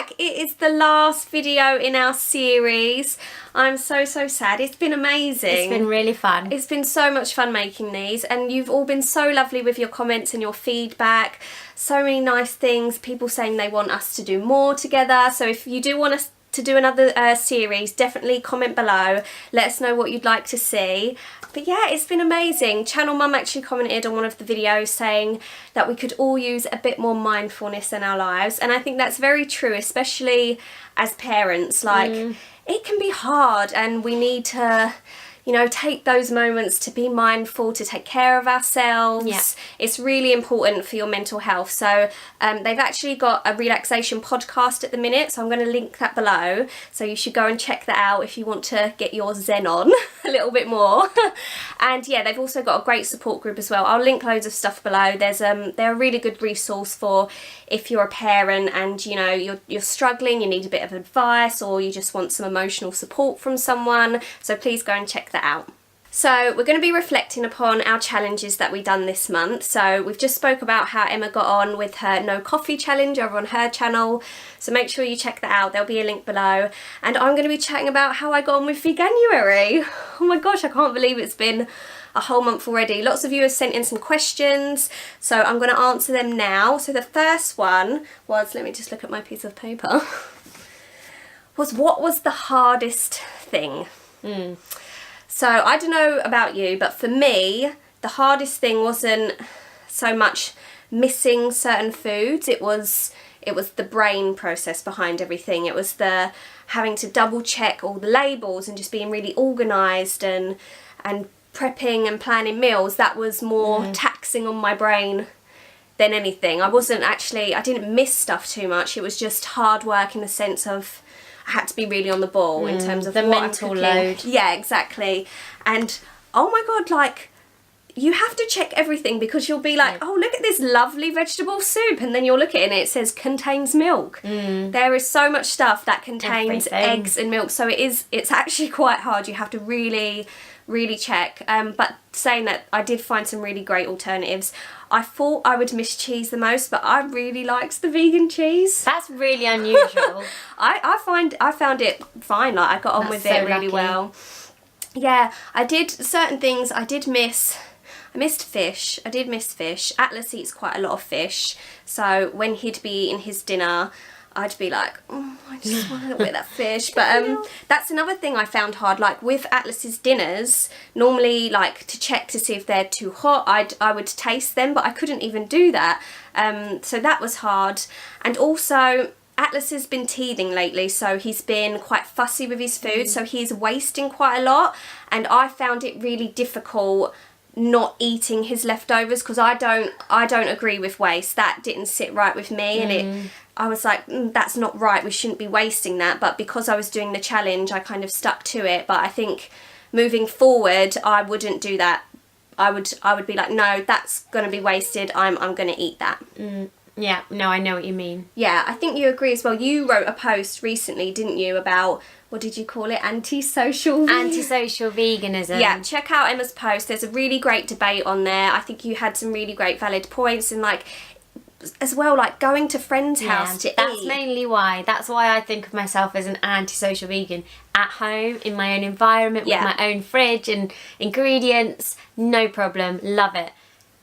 back. It is the last video in our series. I'm so sad. It's been amazing. It's been really fun. It's been so much fun making these, and you've all been so lovely with your comments and your feedback. So many nice things, people saying they want us to do more together. So if you do want us to do another series, definitely comment below. Let us know what you'd like to see. But yeah, it's been amazing. Channel Mum actually commented on one of the videos saying that we could all use a bit more mindfulness in our lives, and I think that's very true, especially as parents. Like, it can be hard, and we need to, you know, take those moments to be mindful, to take care of ourselves. Yeah. It's really important for your mental health. So they've actually got a relaxation podcast at the minute, so I'm going to link that below. So you should go and check that out if you want to get your zen on a little bit more. And yeah, they've also got a great support group as well. I'll link loads of stuff below. There's they're a really good resource for if you're a parent and, you know, you're struggling, you need a bit of advice, or you just want some emotional support from someone. So please go and check that out. So we're going to be reflecting upon our challenges that we done this month. So we've just spoke about how Emma got on with her no coffee challenge over on her channel. So make sure you check that out. There'll be a link below. And I'm going to be chatting about how I got on with Veganuary. Oh my gosh, I can't believe it's been a whole month already. Lots of you have sent in some questions, so I'm going to answer them now. So the first one was, let me just look at my piece of paper, was what was the hardest thing? So I don't know about you, but for me, the hardest thing wasn't so much missing certain foods. It was the brain process behind everything. It was the having to double check all the labels and just being really organised and prepping and planning meals. That was more taxing on my brain than anything. I didn't miss stuff too much. It was just hard work in the sense of I had to be really on the ball in terms of the what mental I'm cooking. load. Yeah, exactly. And oh my god, like, you have to check everything, because you'll be like, oh, look at this lovely vegetable soup, and then you'll look at it and it says contains milk. There is so much stuff that contains eggs and milk, so it's actually quite hard. You have to really check. But saying that, I did find some really great alternatives. I thought I would miss cheese the most, but I really liked the vegan cheese. That's really unusual. I found it fine. Like, I got on with it really well. Yeah, I did certain things. I missed fish. I did miss fish. Atlas eats quite a lot of fish, so when he'd be eating his dinner, I'd be like, oh, I just want a little bit of that fish. But that's another thing I found hard. Like, with Atlas's dinners, normally, like, to check to see if they're too hot, I would taste them, but I couldn't even do that. So that was hard. And also, Atlas has been teething lately, so he's been quite fussy with his food, so he's wasting quite a lot. And I found it really difficult not eating his leftovers, because I don't agree with waste. That didn't sit right with me, and I was like, that's not right, we shouldn't be wasting that. But because I was doing the challenge, I kind of stuck to it. But I think moving forward, I wouldn't do that. I would be like, no, that's going to be wasted, I'm going to eat that. Yeah, no, I know what you mean. Yeah, I think you agree as well. You wrote a post recently, didn't you, about, what did you call it? Antisocial veganism. Yeah, check out Emma's post. There's a really great debate on there. I think you had some really great valid points, and like, as well, like going to friends' house to eat. That's mainly why. That's why I think of myself as an antisocial vegan. At home, in my own environment, with my own fridge and ingredients, no problem, love it.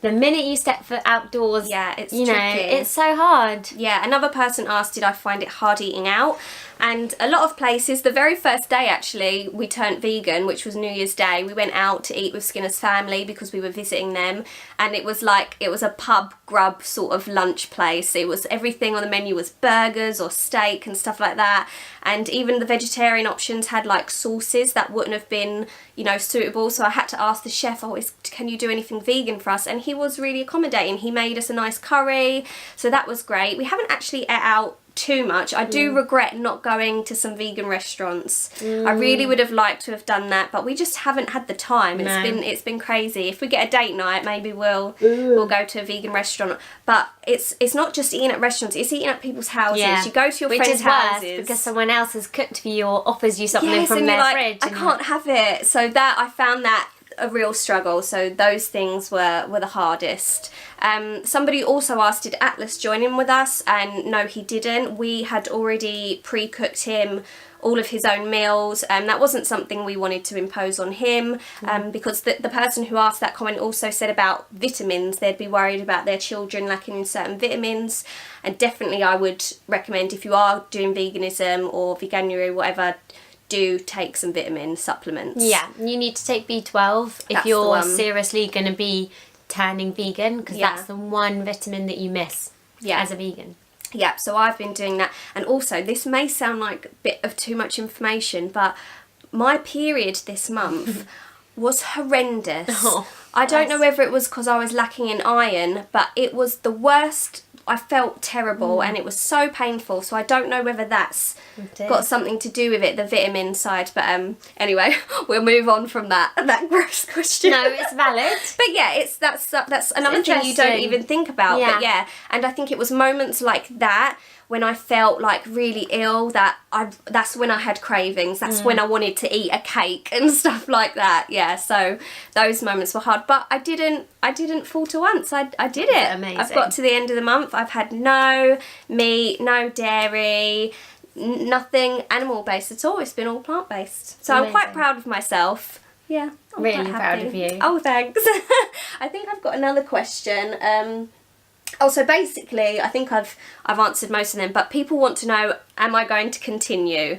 The minute you step foot outdoors, it's you know, tricky. it's so hard. Yeah, another person asked, did I find it hard eating out? And a lot of places, the very first day actually, we turned vegan, which was New Year's Day. We went out to eat with Skinner's family because we were visiting them. And it was like, it was a pub grub sort of lunch place. It was, everything on the menu was burgers or steak and stuff like that. And even the vegetarian options had like sauces that wouldn't have been, you know, suitable. So I had to ask the chef, can you do anything vegan for us? And he was really accommodating. He made us a nice curry. So that was great. We haven't actually ate out too much. I do regret not going to some vegan restaurants. I really would have liked to have done that, but we just haven't had the time. It's been crazy. If we get a date night, maybe we'll go to a vegan restaurant. But it's not just eating at restaurants, it's eating at people's houses. You go to your friends' houses. Which is worse, because someone else has cooked for you or offers you something from their fridge. I can't have it. So that, I found that a real struggle. So those things were the hardest. Somebody also asked, did Atlas join in with us? And no, he didn't. We had already pre-cooked him all of his own meals, and that wasn't something we wanted to impose on him, because the person who asked that comment also said about vitamins. They'd be worried about their children lacking in certain vitamins, and definitely I would recommend, if you are doing veganism or Veganuary, whatever, do take some vitamin supplements. Yeah, you need to take B12 if you're seriously going to be turning vegan, because that's the one vitamin that you miss as a vegan. Yeah, so I've been doing that. And also, this may sound like a bit of too much information, but my period this month was horrendous. I don't know whether it was because I was lacking in iron, but it was the worst. I felt terrible and it was so painful. So I don't know whether that's got something to do with it, the vitamin side. But anyway, we'll move on from that gross question. No, it's valid. But yeah, that's another thing you don't even think about. Yeah. But yeah, and I think it was moments like that when I felt like really ill that's when I had cravings. That's when I wanted to eat a cake and stuff like that. Yeah, so those moments were hard, but I didn't falter once. I did it. Amazing. I've got to the end of the month. I've had no meat, no dairy, nothing animal based at all. It's been all plant based. So I'm quite proud of myself. Yeah, I'm really quite proud happy. of you. Oh, thanks. I think I've got another question. So basically, I think I've answered most of them, but people want to know, am I going to continue?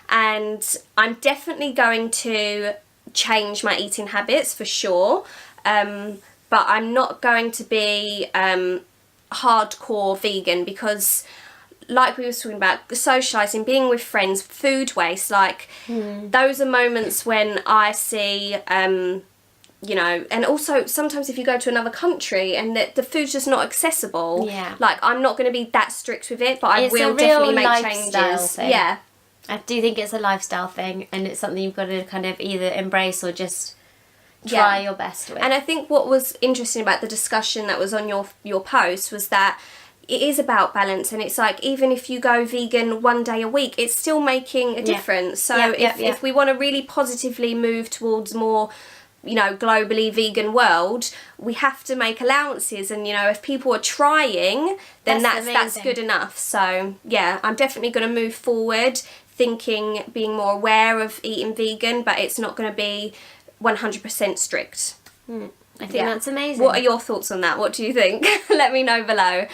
And I'm definitely going to change my eating habits for sure, but I'm not going to be hardcore vegan, because like we were talking about, socialising, being with friends, food waste, like those are moments when I see you know, and also sometimes if you go to another country and the food's just not accessible, like I'm not going to be that strict with it, but I will definitely make changes. Thing. Yeah, I do think it's a lifestyle thing, and it's something you've got to kind of either embrace or just try your best with. And I think what was interesting about the discussion that was on your post was that it is about balance, and it's like, even if you go vegan one day a week, it's still making a difference. So if we want to really positively move towards more, you know, globally vegan world, we have to make allowances, and you know, if people are trying, then that's good enough. So yeah, I'm definitely going to move forward thinking, being more aware of eating vegan, but it's not going to be 100% strict. I think that's amazing. What are your thoughts on that? What do you think? Let me know below.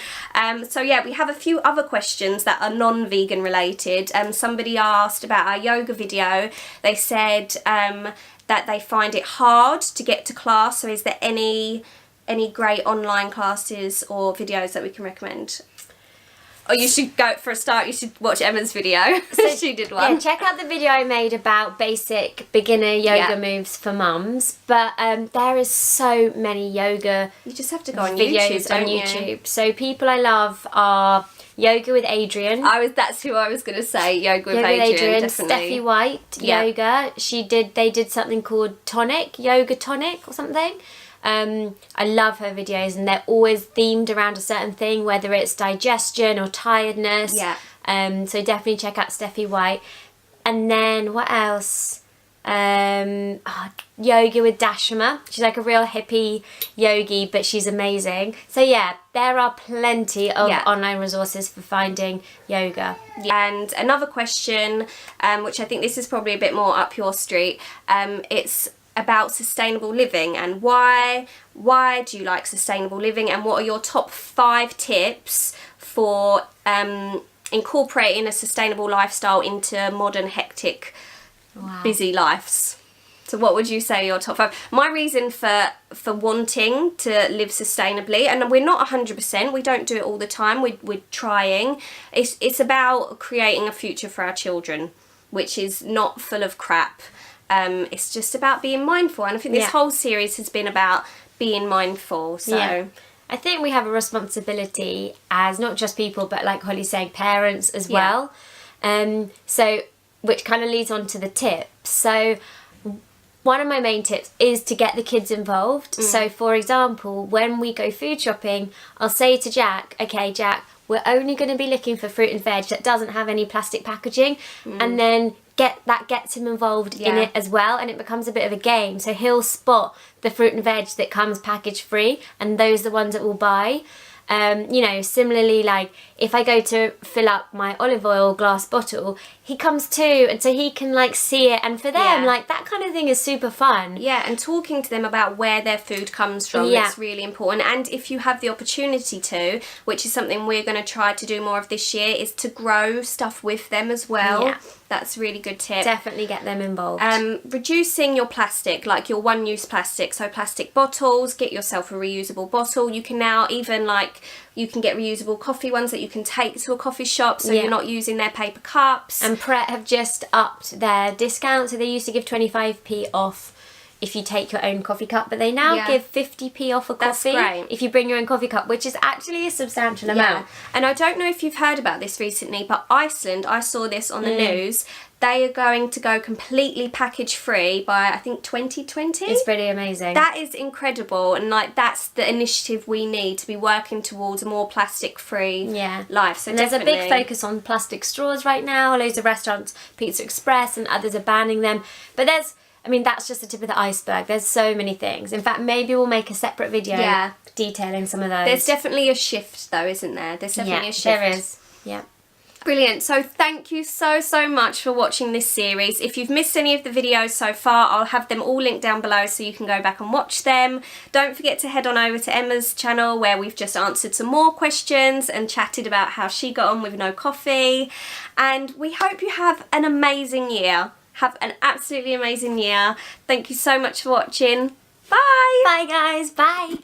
So yeah, we have a few other questions that are non-vegan related. Somebody asked about our yoga video. They said that they find it hard to get to class. So is there any great online classes or videos that we can recommend? Or you should go, for a start, you should watch Emma's video. So, she did one. Yeah, check out the video I made about basic beginner yoga moves for mums. But there is so many yoga You just have to go on videos YouTube, on YouTube. So people I love are Yoga with Adrian. That's who I was going to say. Yoga with Adrian, definitely. Steffi White, yoga. They did something called Yoga Tonic or something. I love her videos, and they're always themed around a certain thing, whether it's digestion or tiredness. Yeah. So definitely check out Steffi White. And then what else? Yoga with Dashima. She's like a real hippie yogi, but she's amazing. So yeah, there are plenty of online resources for finding yoga. And another question, which I think this is probably a bit more up your street, it's about sustainable living, and why do you like sustainable living, and what are your top 5 tips for incorporating a sustainable lifestyle into modern hectic busy lives? So what would you say your top 5? My reason for wanting to live sustainably, and we're not 100%, we don't do it all the time, we're trying, it's about creating a future for our children which is not full of crap. It's just about being mindful, and I think this whole series has been about being mindful. So I think we have a responsibility as not just people, but like Holly's saying, parents as well. So which kind of leads on to the tips. So one of my main tips is to get the kids involved. So for example, when we go food shopping, I'll say to Jack, okay, Jack, we're only going to be looking for fruit and veg that doesn't have any plastic packaging, and then gets him involved in it as well, and it becomes a bit of a game. So he'll spot the fruit and veg that comes package free, and those are the ones that we'll buy. You know, similarly, like if I go to fill up my olive oil glass bottle, he comes too, and so he can like see it, and for them like that kind of thing is super fun. Yeah, and talking to them about where their food comes from, it's really important. And if you have the opportunity to, which is something we're going to try to do more of this year, is to grow stuff with them as well. That's a really good tip. Definitely get them involved. Reducing your plastic, like your one-use plastic, so plastic bottles, get yourself a reusable bottle. You can now even you can get reusable coffee ones that you can take to a coffee shop, so you're not using their paper cups. And Pret have just upped their discount, so they used to give 25p off if you take your own coffee cup, but they now give 50p off a coffee if you bring your own coffee cup, which is actually a substantial amount. And I don't know if you've heard about this recently, but Iceland, I saw this on the news, they are going to go completely package free by, I think, 2020. It's pretty amazing. That is incredible, and like that's the initiative we need to be working towards a more plastic free life. So there's a big focus on plastic straws right now. Loads of restaurants, Pizza Express and others are banning them. But that's just the tip of the iceberg. There's so many things. In fact, maybe we'll make a separate video detailing some of those. There's definitely a shift though, isn't there? There's definitely a shift. There is. Yeah. Brilliant. So thank you so much for watching this series. If you've missed any of the videos so far, I'll have them all linked down below so you can go back and watch them. Don't forget to head on over to Emma's channel, where we've just answered some more questions and chatted about how she got on with no coffee. And we hope you have an amazing year. Have an absolutely amazing year. Thank you so much for watching. Bye. Bye guys. Bye.